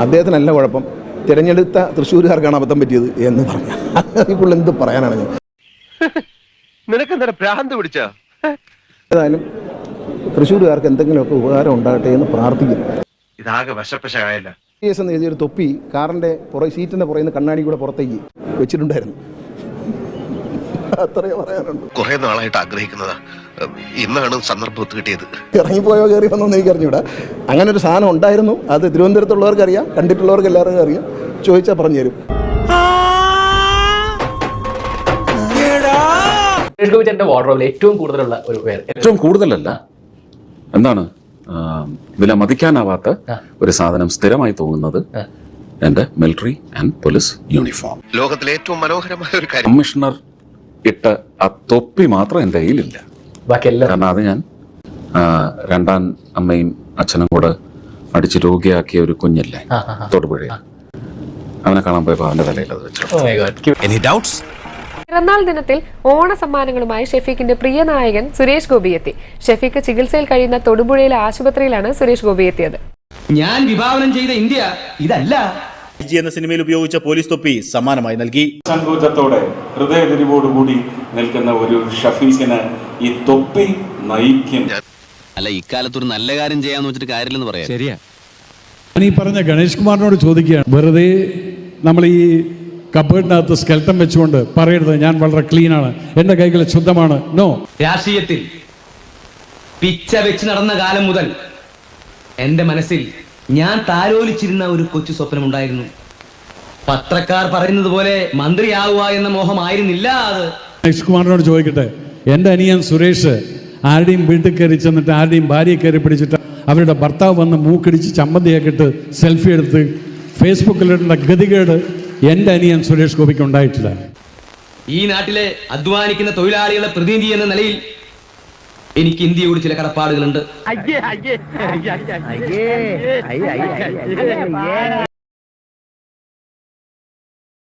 അദ്ദേഹത്തിനല്ല കുഴപ്പം, തിരഞ്ഞെടുത്ത തൃശ്ശൂരുകാർക്കാണ് അബദ്ധം പറ്റിയത് എന്ന് പറഞ്ഞു. ഇപ്പോൾ എന്ത് പറയാനാണ് ഞാൻ? നിനക്കെന്താ ഭ്രാന്ത് പിടിച്ച? ഏതായാലും തൃശ്ശൂരുകാർക്ക് എന്തെങ്കിലുമൊക്കെ ഉപകാരം ഉണ്ടാകട്ടെ എന്ന് പ്രാർത്ഥിക്കുന്നു. ഇതാകെ വശപ്പശായല്ല. എന്ന് എഴുതിയൊരു തൊപ്പി കാറിൻ്റെ സീറ്റിൻ്റെ പുറയിൽ നിന്ന് കണ്ണാടി കൂടെ പുറത്തേക്ക് വെച്ചിട്ടുണ്ടായിരുന്നു. അത്രയേ പറയാനുണ്ട്. കുറെ നാളായിട്ട് ആഗ്രഹിക്കുന്നതാ, ഇന്നാണ് സന്ദർഭം കിട്ടിയത്. ഇറങ്ങിപ്പോയോ കയറി വന്നോ എന്ന് എനിക്കറിഞ്ഞൂടാ. അങ്ങനെ ഒരു സാധനം ഉണ്ടായിരുന്നു. അത് തിരുവനന്തപുരത്തുള്ളവർക്ക് അറിയാം, കണ്ടിട്ടുള്ളവർക്ക് എല്ലാവർക്കും അറിയാം. ചോദിച്ചാൽ പറഞ്ഞു തരും. ഏറ്റവും കൂടുതലുള്ള ഒരു പേര്, ഏറ്റവും കൂടുതലല്ല, എന്താണ് വില മതിക്കാനാവാത്ത ഒരു സാധനം സ്ഥിരമായി തോന്നുന്നത് എന്റെ മിലിറ്ററി ആൻഡ് പോലീസ് യൂണിഫോം. ലോകത്തിലെ ഏറ്റവും മനോഹരമായ ഒരു കാര്യം, കമ്മീഷണർ ഇട്ട ആ തൊപ്പി മാത്രം എന്റെ കയ്യിലില്ല. കാരണം അത് ഞാൻ രണ്ടാം അമ്മയും അച്ഛനും കൂടെ അടിച്ച് രോഗിയാക്കിയ ഒരു കുഞ്ഞല്ലേ തൊടുപുഴയിൽ, അവനെ കാണാൻ പോയപ്പോ അവന്റെ തലയിൽ അത് വെച്ചു. പിറന്നാൾ ദിനത്തിൽ ഓണ സമ്മാനങ്ങളുമായി ഷെഫീഖിന്റെ പ്രിയ നായകൻ സുരേഷ് ഗോപി എത്തി. ഷെഫീഖ് ചികിത്സയിൽ കഴിയുന്ന തൊടുപുഴയിലെ ആശുപത്രിയിലാണ് സുരേഷ് ഗോപി എത്തിയത്. ഞാൻ വിഭാവനം ചെയ്ത ഇന്ത്യ ഇതല്ല. എന്ന സിനിമയിൽ ഉപയോഗിച്ച പോലീസ് തൊപ്പി സമ്മാനമായി നൽകി. സങ്കോചത്തോടെ ഹൃദയതിരിവോടുകൂടി നിൽക്കുന്ന ഒരു ഷഫീഖിന് ഈ തൊപ്പി നയിക്കും. അല്ല, ഇക്കാലത്ത് ഒരു നല്ല കാര്യം ചെയ്യാന്ന് വെച്ചിട്ട് കാര്യമില്ലെന്ന് പറയാം. ശരിയാ. ഞാൻ ഈ പറഞ്ഞ ഗണേഷ് കുമാറിനോട് ചോദിക്കുകയാണ്, വെറുതെ നമ്മൾ ഈ കബേർഡിനകത്ത് സ്കെൽട്ടം വെച്ചുകൊണ്ട് പറയരുത് ഞാൻ വളരെ ക്ലീനാണ്, എന്റെ കൈകൾ ശുദ്ധമാണ്. നോ. രാഷ്ട്രീയത്തിൽ പിച്ച വെച്ച് നടന്ന കാലം മുതൽ എന്റെ മനസ്സിൽ ഞാൻ താലോലിച്ചിരുന്ന ഒരു കൊച്ചു സ്വപ്നമുണ്ടായിരുന്നു. പത്രക്കാർ പറയുന്നത് പോലെ മന്ത്രിയാവുക എന്ന മോഹമായിരുന്നില്ല അത്. ഗണേഷ് കുമാറിനോട് ചോദിക്കട്ടെ, എൻ്റെ അനിയൻ സുരേഷ് ആരുടെയും വീട്ടിൽ കയറി ചെന്നിട്ട് ആരുടെയും ഭാര്യയെ കയറി പിടിച്ചിട്ട് അവരുടെ ഭർത്താവ് വന്ന് മൂക്കിടിച്ച് ചമ്മന്തിയാക്കിയിട്ട് സെൽഫി എടുത്ത് ഫേസ്ബുക്കിലിടുന്ന ഗതികേട് എൻ്റെ അനിയൻ സുരേഷ് ഗോപിക്ക് ഉണ്ടായിട്ടില്ല. ഈ നാട്ടിലെ അധ്വാനിക്കുന്ന തൊഴിലാളികളുടെ പ്രതിനിധി എന്ന നിലയിൽ എനിക്ക് ഇന്ത്യയോട് ചില കടപ്പാടുകളുണ്ട്.